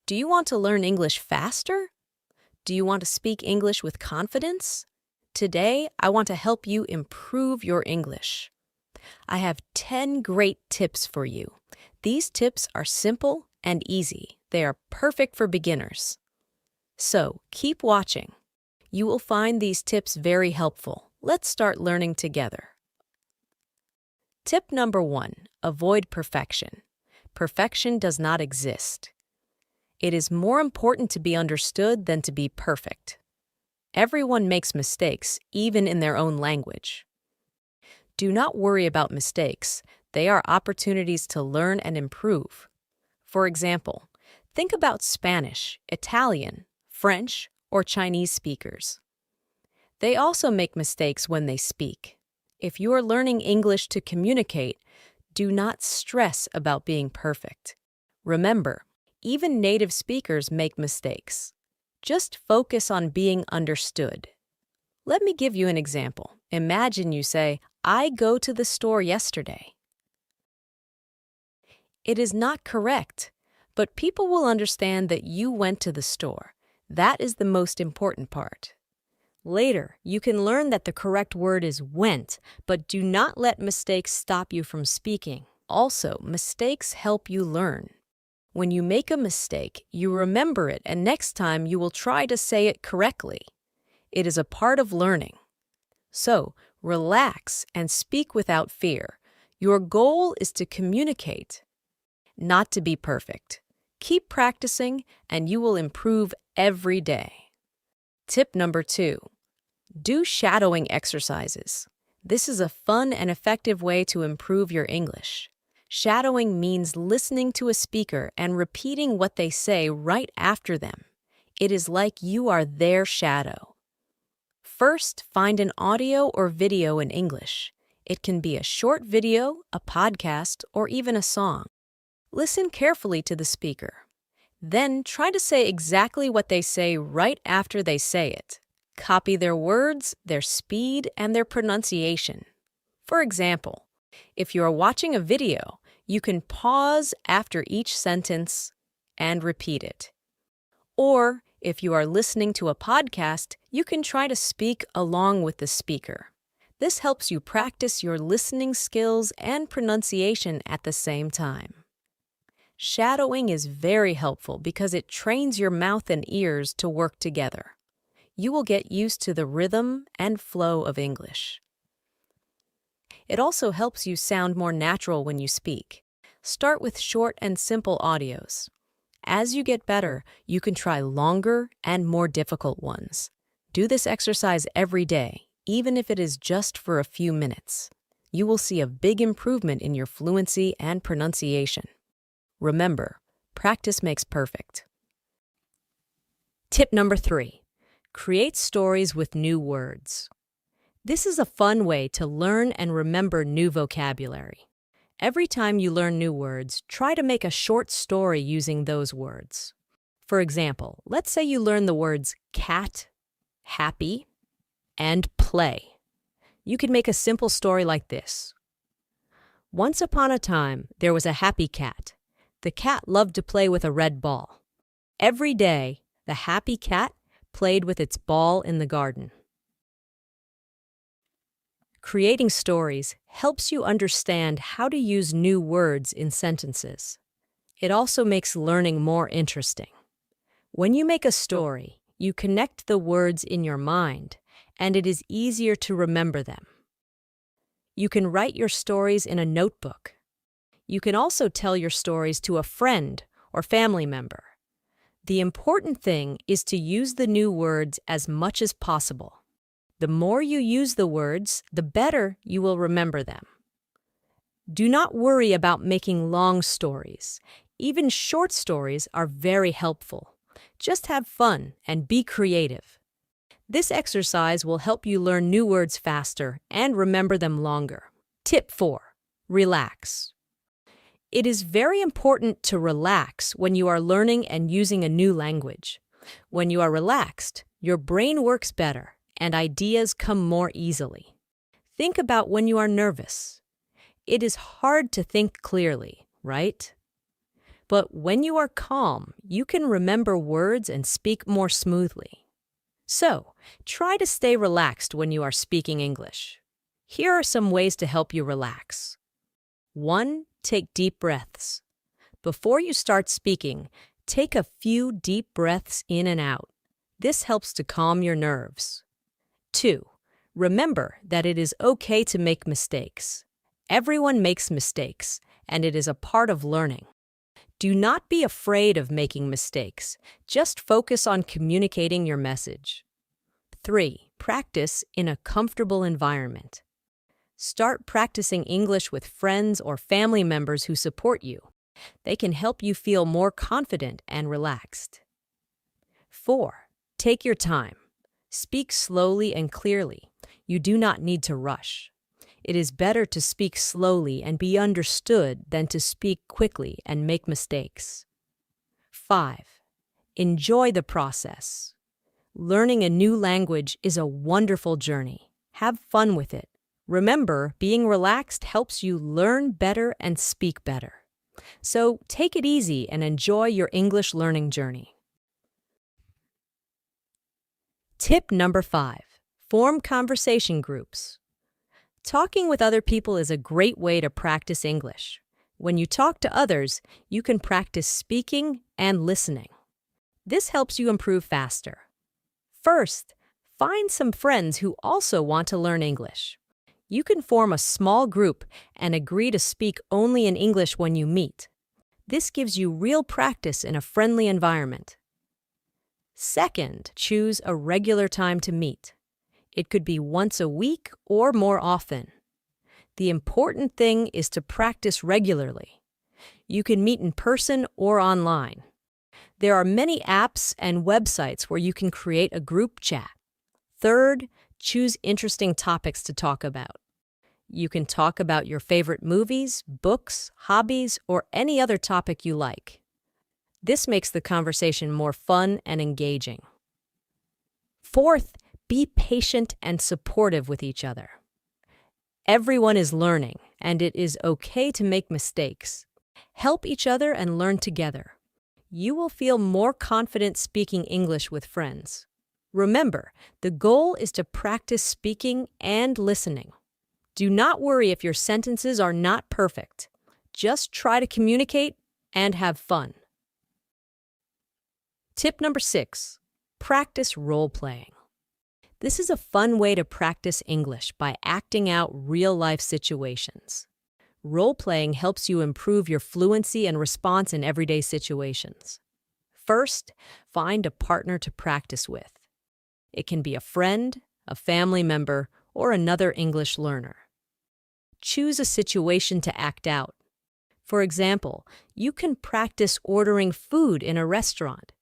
Do you want to learn English faster? Do you want to speak English with confidence? Today, I want to help you improve your English. I have 10 great tips for you. These tips are simple and easy. They are perfect for beginners. So, keep watching. You will find these tips very helpful. Let's start learning together. Tip number 1. Avoid perfection. Perfection does not exist. It is more important to be understood than to be perfect. Everyone makes mistakes, even in their own language. Do not worry about mistakes. They are opportunities to learn and improve. For example, think about Spanish, Italian, French, or Chinese speakers. They also make mistakes when they speak. If you are learning English to communicate, do not stress about being perfect. Remember, even native speakers make mistakes. Just focus on being understood. Let me give you an example. Imagine you say, "I go to the store yesterday." It is not correct, but people will understand that you went to the store. That is the most important part. Later, you can learn that the correct word is went, but do not let mistakes stop you from speaking. Also, mistakes help you learn. When you make a mistake, you remember it, and next time you will try to say it correctly. It is a part of learning. So, relax and speak without fear. Your goal is to communicate, not to be perfect. Keep practicing, and you will improve every day. Tip number 2. Do shadowing exercises. This is a fun and effective way to improve your English. Shadowing means listening to a speaker and repeating what they say right after them. It is like you are their shadow. First, find an audio or video in English. It can be a short video, a podcast, or even a song. Listen carefully to the speaker. Then try to say exactly what they say right after they say it. Copy their words, their speed, and their pronunciation. For example, if you are watching a video, you can pause after each sentence and repeat it. Or, if you are listening to a podcast, you can try to speak along with the speaker. This helps you practice your listening skills and pronunciation at the same time. Shadowing is very helpful because it trains your mouth and ears to work together. You will get used to the rhythm and flow of English. It also helps you sound more natural when you speak. Start with short and simple audios. As you get better, you can try longer and more difficult ones. Do this exercise every day, even if it is just for a few minutes. You will see a big improvement in your fluency and pronunciation. Remember, practice makes perfect. Tip number 3. Create stories with new words. This is a fun way to learn and remember new vocabulary. Every time you learn new words, try to make a short story using those words. For example, let's say you learn the words cat, happy, and play. You could make a simple story like this. Once upon a time, there was a happy cat. The cat loved to play with a red ball. Every day, the happy cat played with its ball in the garden. Creating stories helps you understand how to use new words in sentences. It also makes learning more interesting. When you make a story, you connect the words in your mind, and it is easier to remember them. You can write your stories in a notebook. You can also tell your stories to a friend or family member. The important thing is to use the new words as much as possible. The more you use the words, the better you will remember them. Do not worry about making long stories. Even short stories are very helpful. Just have fun and be creative. This exercise will help you learn new words faster and remember them longer. Tip 4. Relax. It is very important to relax when you are learning and using a new language. When you are relaxed, your brain works better and ideas come more easily. Think about when you are nervous. It is hard to think clearly, right? But when you are calm, you can remember words and speak more smoothly. So, try to stay relaxed when you are speaking English. Here are some ways to help you relax. 1. Take deep breaths. Before you start speaking, take a few deep breaths in and out. This helps to calm your nerves. 2. Remember that it is okay to make mistakes. Everyone makes mistakes, and it is a part of learning. Do not be afraid of making mistakes. Just focus on communicating your message. 3. Practice in a comfortable environment. Start practicing English with friends or family members who support you. They can help you feel more confident and relaxed. 4. Take your time. Speak slowly and clearly. You do not need to rush. It is better to speak slowly and be understood than to speak quickly and make mistakes. 5. Enjoy the process. Learning a new language is a wonderful journey. Have fun with it. Remember, being relaxed helps you learn better and speak better. So take it easy and enjoy your English learning journey. Tip number 5. Form conversation groups. Talking with other people is a great way to practice English. When you talk to others, you can practice speaking and listening. This helps you improve faster. First, find some friends who also want to learn English. You can form a small group and agree to speak only in English when you meet. This gives you real practice in a friendly environment. Second, choose a regular time to meet. It could be once a week or more often. The important thing is to practice regularly. You can meet in person or online. There are many apps and websites where you can create a group chat. Third, choose interesting topics to talk about. You can talk about your favorite movies, books, hobbies, or any other topic you like. This makes the conversation more fun and engaging. Fourth, be patient and supportive with each other. Everyone is learning, and it is okay to make mistakes. Help each other and learn together. You will feel more confident speaking English with friends. Remember, the goal is to practice speaking and listening. Do not worry if your sentences are not perfect. Just try to communicate and have fun. Tip number 6. Practice role-playing. This is a fun way to practice English by acting out real-life situations. Role-playing helps you improve your fluency and response in everyday situations. First, find a partner to practice with. It can be a friend, a family member, or another English learner. Choose a situation to act out. For example, you can practice ordering food in a restaurant,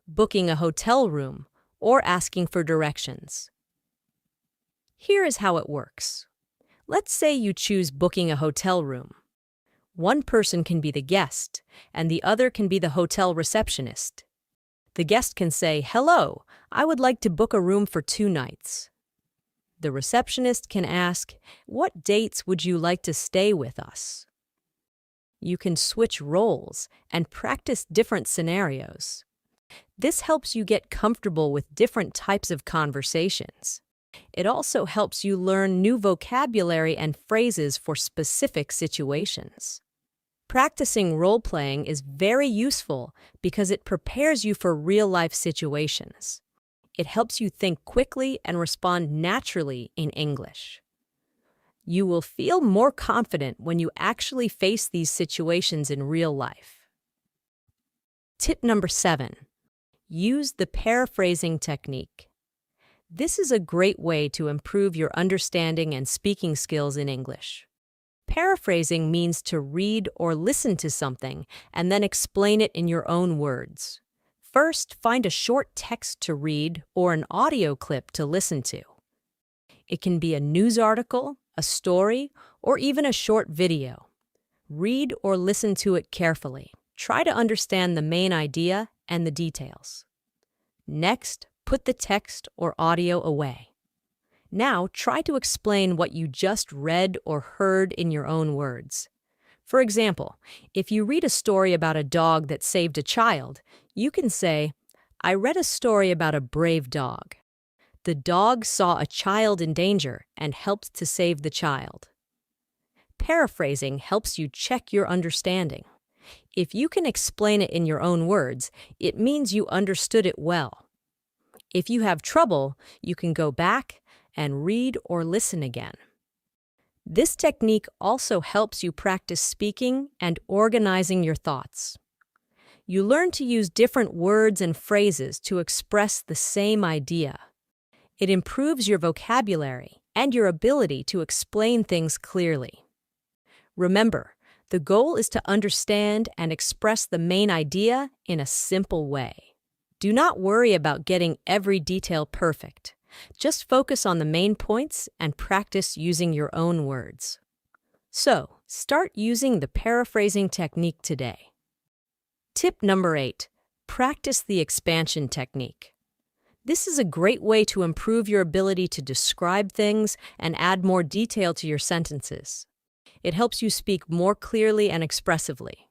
booking a hotel room, or asking for directions. Here is how it works. Let's say you choose booking a hotel room. One person can be the guest, and the other can be the hotel receptionist. The guest can say, "Hello, I would like to book a room for 2 nights." The receptionist can ask, "What dates would you like to stay with us?" You can switch roles and practice different scenarios. This helps you get comfortable with different types of conversations. It also helps you learn new vocabulary and phrases for specific situations. Practicing role-playing is very useful because it prepares you for real-life situations. It helps you think quickly and respond naturally in English. You will feel more confident when you actually face these situations in real life. Tip number 7. Use the paraphrasing technique. This is a great way to improve your understanding and speaking skills in English. Paraphrasing means to read or listen to something and then explain it in your own words. First, find a short text to read or an audio clip to listen to. It can be a news article, a story, or even a short video. Read or listen to it carefully. Try to understand the main idea and the details. Next, put the text or audio away. Now, try to explain what you just read or heard in your own words. For example, if you read a story about a dog that saved a child, you can say, I read a story about a brave dog. The dog saw a child in danger and helped to save the child. Paraphrasing helps you check your understanding. If you can explain it in your own words, it means you understood it well. If you have trouble, you can go back and read or listen again. This technique also helps you practice speaking and organizing your thoughts. You learn to use different words and phrases to express the same idea. It improves your vocabulary and your ability to explain things clearly. Remember, the goal is to understand and express the main idea in a simple way. Do not worry about getting every detail perfect. Just focus on the main points and practice using your own words. So, start using the paraphrasing technique today. Tip number 8. Practice the expansion technique. This is a great way to improve your ability to describe things and add more detail to your sentences. It helps you speak more clearly and expressively.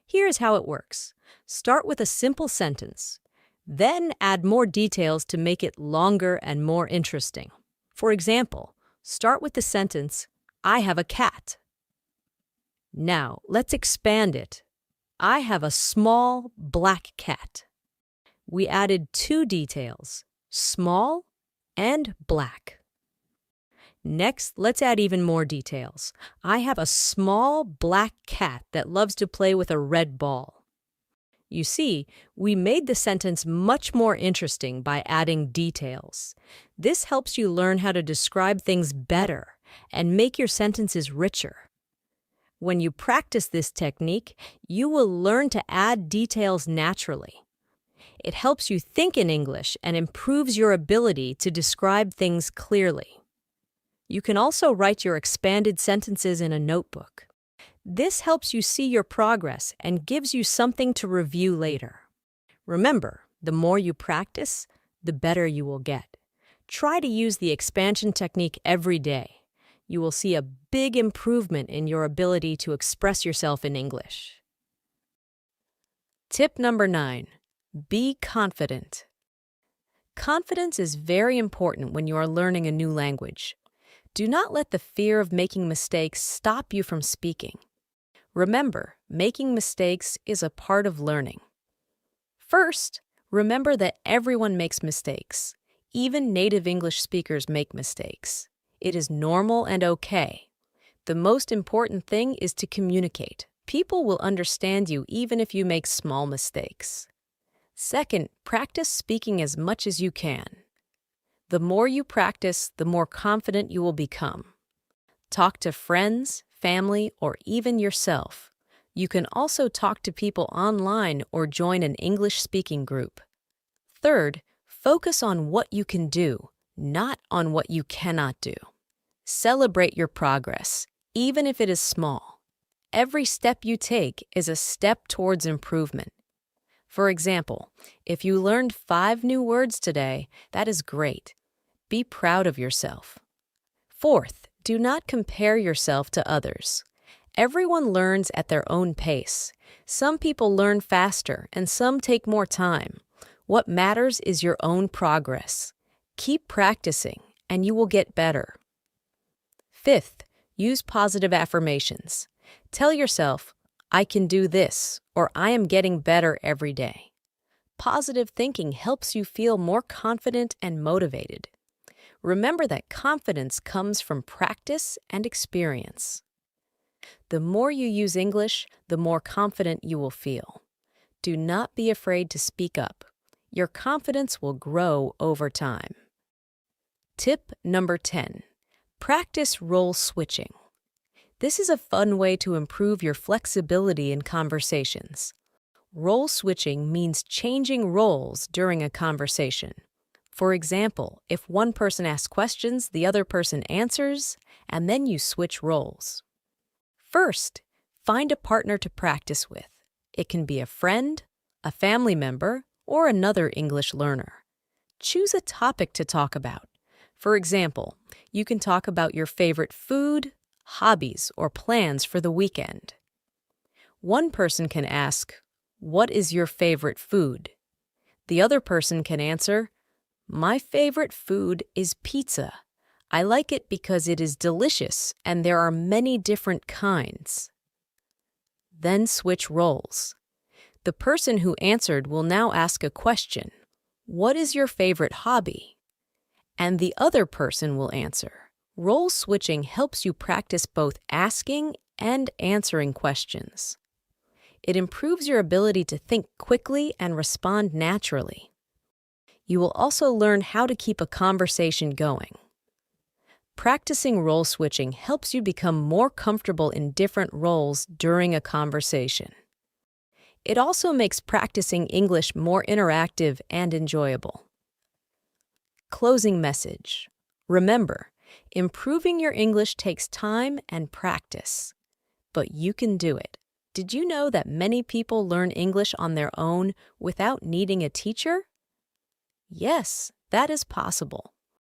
Here's how it works. Start with a simple sentence. Then add more details to make it longer and more interesting. For example, start with the sentence, I have a cat. Now, let's expand it. I have a small black cat. We added 2 details, small and black. Next, let's add even more details. I have a small black cat that loves to play with a red ball. You see, we made the sentence much more interesting by adding details. This helps you learn how to describe things better and make your sentences richer. When you practice this technique, you will learn to add details naturally. It helps you think in English and improves your ability to describe things clearly. You can also write your expanded sentences in a notebook. This helps you see your progress and gives you something to review later. Remember, the more you practice, the better you will get. Try to use the expansion technique every day. You will see a big improvement in your ability to express yourself in English. Tip number 9. Be confident. Confidence is very important when you are learning a new language. Do not let the fear of making mistakes stop you from speaking. Remember, making mistakes is a part of learning. First, remember that everyone makes mistakes. Even native English speakers make mistakes. It is normal and okay. The most important thing is to communicate. People will understand you even if you make small mistakes. Second, practice speaking as much as you can. The more you practice, the more confident you will become. Talk to friends, family, or even yourself. You can also talk to people online or join an English-speaking group. Third, focus on what you can do, not on what you cannot do. Celebrate your progress, even if it is small. Every step you take is a step towards improvement. For example, if you learned 5 new words today, that is great. Be proud of yourself. Fourth, do not compare yourself to others. Everyone learns at their own pace. Some people learn faster and some take more time. What matters is your own progress. Keep practicing and you will get better. Fifth, use positive affirmations. Tell yourself, I can do this, or I am getting better every day. Positive thinking helps you feel more confident and motivated. Remember that confidence comes from practice and experience. The more you use English, the more confident you will feel. Do not be afraid to speak up. Your confidence will grow over time. Tip number 10. Practice role switching. This is a fun way to improve your flexibility in conversations. Role switching means changing roles during a conversation. For example, if one person asks questions, the other person answers, and then you switch roles. First, find a partner to practice with. It can be a friend, a family member, or another English learner. Choose a topic to talk about. For example, you can talk about your favorite food, hobbies, or plans for the weekend. One person can ask, "What is your favorite food?" The other person can answer, "My favorite food is pizza. I like it because it is delicious and there are many different kinds." Then switch roles. The person who answered will now ask a question, "What is your favorite hobby?" And the other person will answer. Role switching helps you practice both asking and answering questions. It improves your ability to think quickly and respond naturally. You will also learn how to keep a conversation going. Practicing role switching helps you become more comfortable in different roles during a conversation. It also makes practicing English more interactive and enjoyable. Closing message. Remember, improving your English takes time and practice, but you can do it. Did you know that many people learn English on their own without needing a teacher? Yes, that is possible.